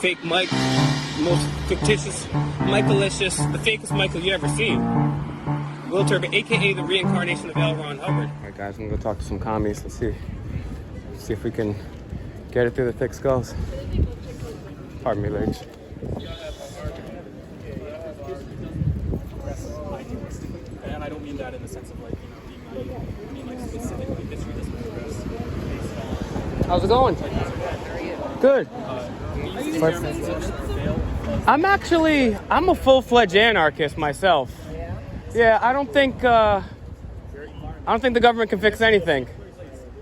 fake Mike, most fictitious, Michaelicious, the fakest Michael you ever seen. Will Turban, aka the reincarnation of L. Ron Hubbard. All right, guys, I'm gonna go talk to some commies. Let's see if we can get it through the thick skulls. Pardon me, ladies. And I don't mean that in the sense of like, being naive. I mean like specifically history doesn't progress based on. How's it going? Good. I'm a full-fledged anarchist myself. Yeah, I don't think the government can fix anything.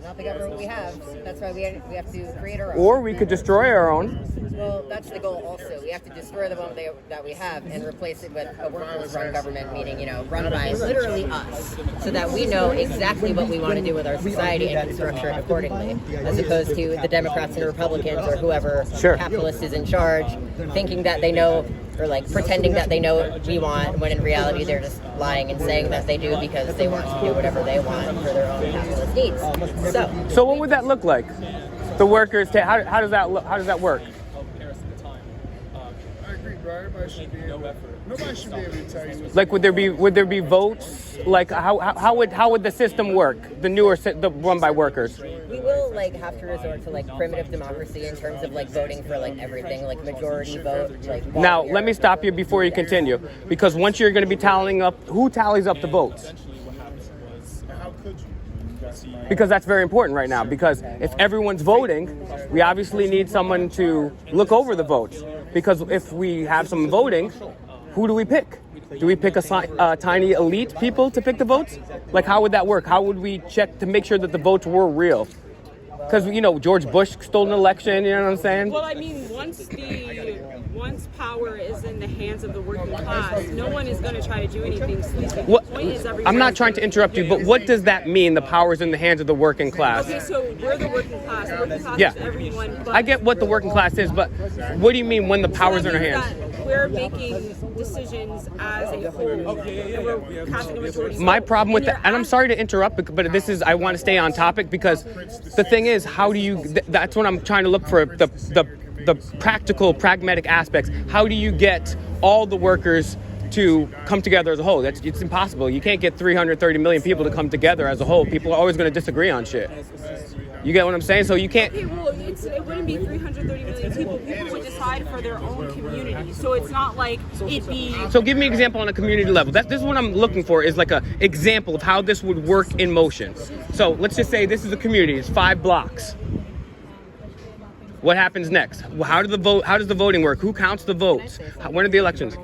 Not the government we have. That's why we have to create our own. Or we could destroy our own. Well, that's the goal also. We have to destroy the one that we have and replace it with a workers-run government, meaning, run by literally us, so that we know exactly what we want to do with our society and can structure it accordingly, as opposed to the Democrats and Republicans or whoever capitalist is in charge, thinking that they know, or like pretending that they know what we want, when in reality they're just lying and saying that they do because they want to do whatever they want for their own capitalist needs. So what would that look like? The workers, how does that work? Nobody should be able to tell you. Like, would there be votes? Like, how would the system work? The one by workers. We will have to resort to primitive democracy in terms of voting for everything, majority vote. Now, let me stop you before you continue, because once you're going to be tallying up, who tallies up the votes? Because that's very important right now, because if everyone's voting, we obviously need someone to look over the votes. Because if we have some voting, who do we pick? Do we pick a tiny elite people to pick the votes? How would that work? How would we check to make sure that the votes were real? Because, George Bush stole an election, you know what I'm saying? Well, I mean, once power is in the hands of the working class, no one is going to try to do anything sleazy. The point is I'm not trying to interrupt you, but what does that mean, the power is in the hands of the working class? Okay, so we're the working class. The working class is everyone. But I get what the working class is, but what do you mean when the power is in our hands? We're making decisions as a whole, and we're casting a majority. My problem with that, and I'm sorry to interrupt, but I want to stay on topic, because the thing is, that's what I'm trying to look for, the practical, pragmatic aspects. How do you get all the workers to come together as a whole? It's impossible. You can't get 330 million people to come together as a whole. People are always going to disagree on shit. You get what I'm saying? So you can't... Okay, well, it wouldn't be 330 million people. People would decide for their own community. So it's not like it'd be... So give me an example on a community level. This is what I'm looking for, is a example of how this would work in motion. So let's just say this is a community. It's 5 blocks. What happens next? How does the voting work? Who counts the votes? When are the elections?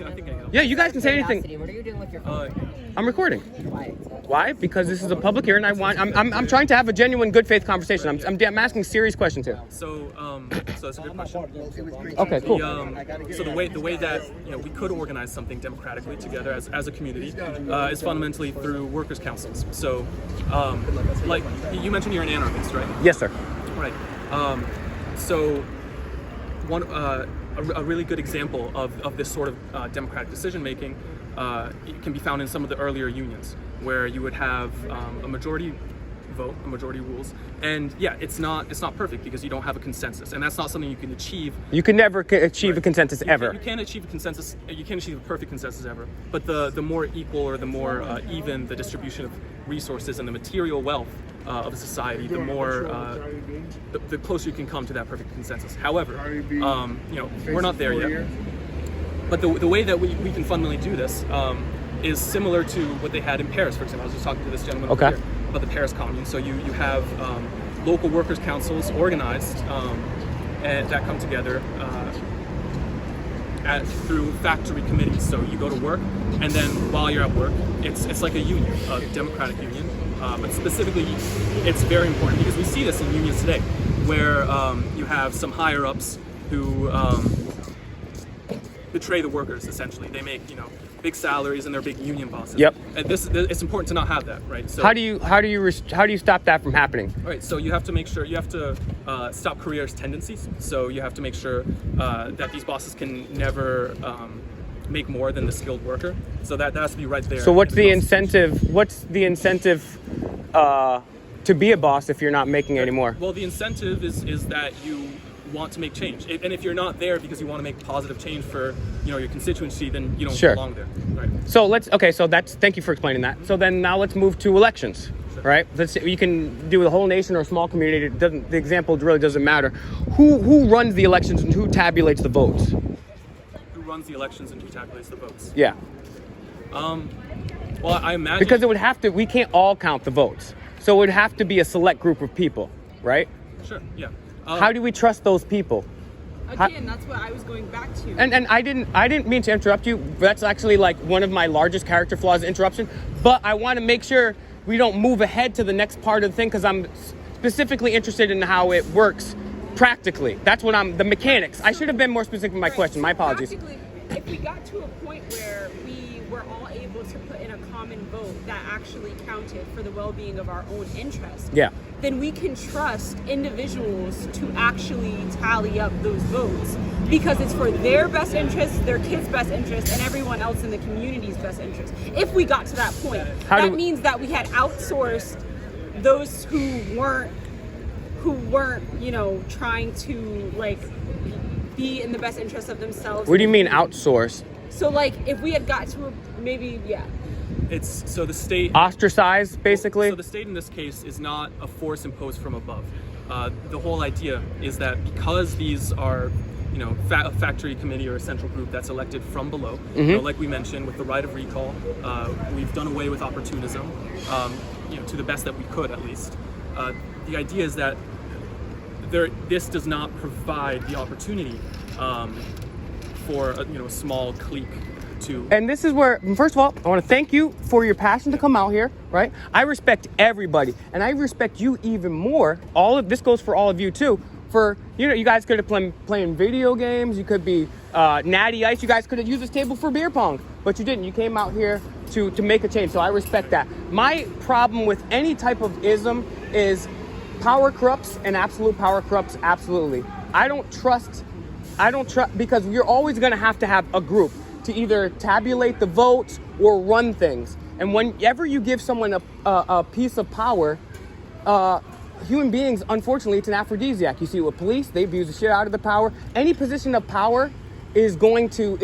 Yeah, you guys can say anything. What are you doing with your phone? I'm recording. Why? Because this is a public hearing. I'm trying to have a genuine, good faith conversation. I'm asking serious questions here. So that's a good question. Okay, cool. So the way that we could organize something democratically together as a community is fundamentally through workers' councils. So, like you mentioned, you're an anarchist, right? Yes, sir. Right. So a really good example of this sort of democratic decision making can be found in some of the earlier unions, where you would have a majority vote, a majority rules, and it's not perfect because you don't have a consensus, and that's not something you can achieve. You can never achieve a consensus ever. You can't achieve a consensus. You can't achieve a perfect consensus ever. But the more equal, or the more even the distribution of resources and the material wealth of a society, the more the closer you can come to that perfect consensus. However, we're not there yet. But the way that we can fundamentally do this is similar to what they had in Paris, for example. I was just talking to this gentleman over here about the Paris Commune. So you have local workers' councils organized and that come together through factory committees. So you go to work, and then while you're at work, it's like a union, a democratic union. But specifically, it's very important because we see this in unions today, where you have some higher ups who betray the workers. Essentially, they make big salaries and they're big union bosses. Yep. And it's important to not have that, right? So how do you stop that from happening? All right. So you have to make sure stop careerist tendencies. So you have to make sure that these bosses can never make more than the skilled worker. So that has to be right there. So what's the incentive? What's the incentive to be a boss if you're not making any more? Well, the incentive is that you want to make change. And if you're not there because you want to make positive change for your constituency, then you don't Sure. belong there. Right. So thank you for explaining that. So then now let's move to elections, right? You can do the whole nation or a small community. The example really doesn't matter. Who runs the elections and who tabulates the votes? Who runs the elections and who tabulates the votes? Yeah. Well, I imagine Because we can't all count the votes. So it would have to be a select group of people, right? Sure. Yeah. How do we trust those people? Again, that's what I was going back to. And I didn't mean to interrupt you. That's actually like one of my largest character flaws, interruption. But I want to make sure we don't move ahead to the next part of the thing because I'm specifically interested in how it works practically. That's what the mechanics. I should have been more specific in my question. My apologies. Practically, if we got to a point where we were all able to put in a common vote that actually counted for the well-being of our own interest, Yeah. then we can trust individuals to actually tally up those votes because it's for their best interest, their kids' best interest, and everyone else in the community's best interest. If we got to that point, that means that we had outsourced those who weren't, trying to be in the best interest of themselves. What do you mean outsource? So if we had got to It's so the state Ostracized, basically? So the state in this case is not a force imposed from above. The whole idea is that because these are, a factory committee or a central group that's elected from below, like we mentioned with the right of recall, we've done away with opportunism, to the best that we could at least. The idea is that this does not provide the opportunity for a small clique to. And this is where, first of all, I want to thank you for your passion to come out here, right? I respect everybody, and I respect you even more. This goes for all of you too. For you guys could have playing video games. You could be Natty Ice. You guys could have used this table for beer pong, but you didn't. You came out here to make a change. So I respect that. My problem with any type of ism is power corrupts, and absolute power corrupts absolutely. I don't trust because you're always going to have a group to either tabulate the votes or run things. And whenever you give someone a piece of power, human beings, unfortunately, it's an aphrodisiac. You see it with police, they abuse the shit out of the power. Any position of power is going to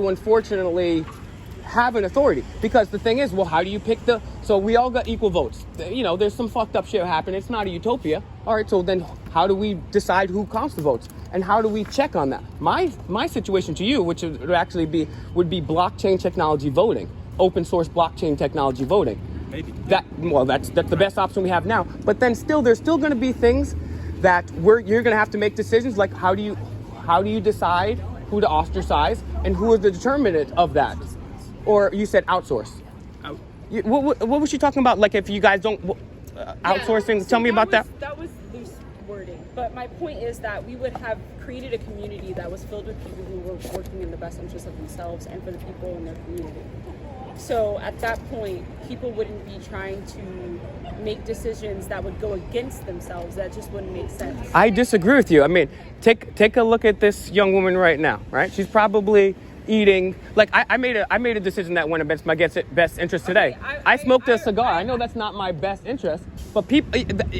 unfortunately have an authority. Because the thing is, well, how do you pick so we all got equal votes. There's some fucked up shit happening. It's not a utopia. All right, so then how do we decide who counts the votes? And how do we check on that? My situation to you, which would actually be blockchain technology voting, open source blockchain technology voting. Maybe. That's the best option we have now. But then there's still going to be things that you're going to have to make decisions like how do you decide who to ostracize and who is the determinant of that? Or you said outsource. What was she talking about? Like if you guys don't outsourcing? Tell me about that. That was loose wording. But my point is that we would have created a community that was filled with people who were working in the best interest of themselves and for the people in their community. So at that point, people wouldn't be trying to make decisions that would go against themselves. That just wouldn't make sense. I disagree with you. I mean, take a look at this young woman right now, right? She's probably eating, I made a decision that went against my best interest today. I smoked a cigar. I know that's not my best interest, but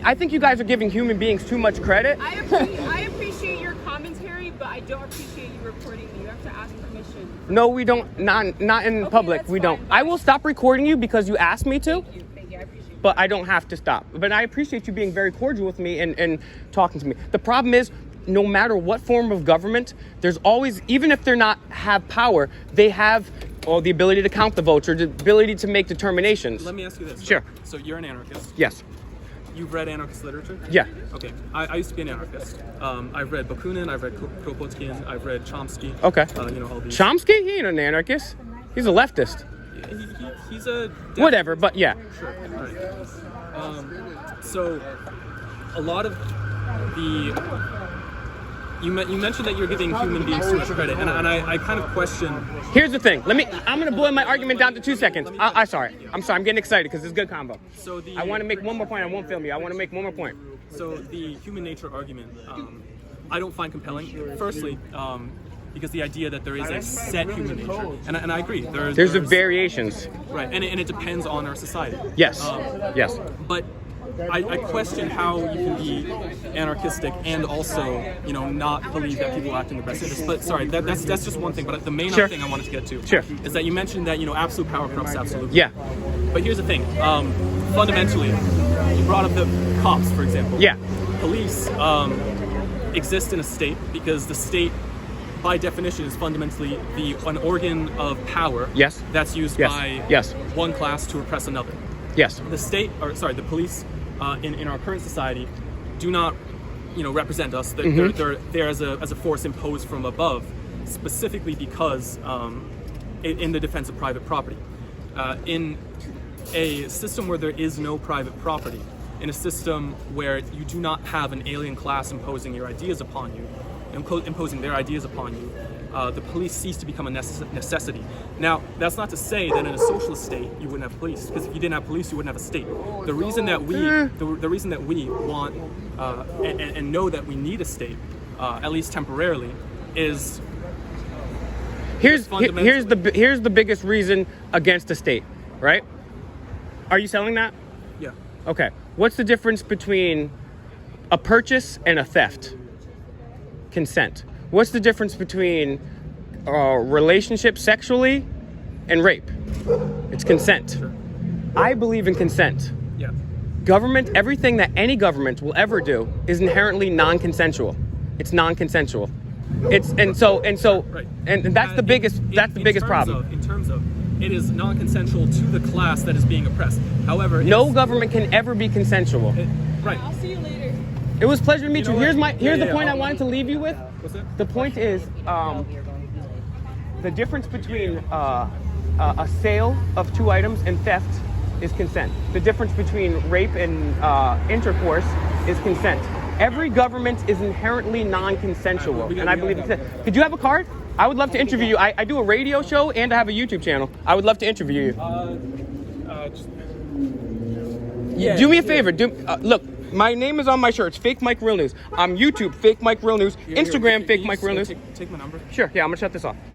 I think you guys are giving human beings too much credit. I appreciate your commentary, but I don't appreciate you reporting me. You have to ask permission. No, we don't. Not in public. We don't. I will stop recording you because you asked me to. Thank you. I appreciate it. But I don't have to stop. But I appreciate you being very cordial with me and talking to me. The problem is, no matter what form of government, there's always, even if they're not have power, they have the ability to count the votes or the ability to make determinations. Let me ask you this. Sure. So you're an anarchist. Yes. You've read anarchist literature? Yeah. Okay. I used to be an anarchist. I've read Bakunin, I've read Kropotkin, I've read Chomsky. Okay. All these. Chomsky? He ain't an anarchist. He's a leftist. He's a... Whatever, but yeah. Sure. All right. So a lot of the... You mentioned that you're giving human beings too much credit, and I kind of question... Here's the thing. I'm going to boil my argument down to 2 seconds. I'm sorry. I'm getting excited because it's a good combo. So I want to make one more point. I won't film you. I want to make one more point. So the human nature argument, I don't find compelling. Firstly, because the idea that there is a set human nature, and I agree. There's the variations. Right, and it depends on our society. Yes. Yes. But I question how you can be anarchistic and also, you know, not believe that people act in the best interest. But sorry, that's just one thing. But the main Sure. thing I wanted to get to Sure. is that you mentioned that, you know, absolute power corrupts absolutely. Yeah. But here's the thing. Fundamentally, you brought up the cops, for example. Yeah. Police exist in a state because the state, by definition, is fundamentally an organ of power. Yes. That's used Yes. by Yes. one class to oppress another. Yes. The police in our current society do not, you know, represent us. Mm-hmm. They're there as a force imposed from above, specifically because in the defense of private property. In a system where there is no private property, in a system where you do not have an alien class imposing your ideas upon you, imposing their ideas upon you, the police cease to become a necessity. Now, that's not to say that in a socialist state you wouldn't have police, because if you didn't have police, you wouldn't have a state. The reason that we want and know that we need a state, at least temporarily, is Here's the biggest reason against a state, right? Are you selling that? yeah. Okay. What's the difference between a purchase and a theft? Consent. What's the difference between relationship sexually and rape? It's consent. Sure. I believe in consent. Yeah. Government, everything that any government will ever do is inherently non-consensual. It's non-consensual. It's and so Right. and that's the biggest problem. In terms of it is non-consensual to the class that is being oppressed. However, No government can ever be consensual. right. I'll see you later. It was a pleasure to meet you. know Here's what? the Yeah, point yeah. I wanted to leave you with. What's that? The point is the difference between a sale of two items and theft is consent. The difference between rape and intercourse is consent. Every government is inherently non-consensual, and I believe in consent. Could you have a card? I would love to interview you. I do a radio show and I have a YouTube channel. I would love to interview you. Do me a favor. Look, my name is on my shirt. It's Fake Mike Real News. I'm YouTube, Fake Mike Real News. Instagram, Fake Mike Real News. Take my number. Sure. Yeah, I'm gonna shut this off.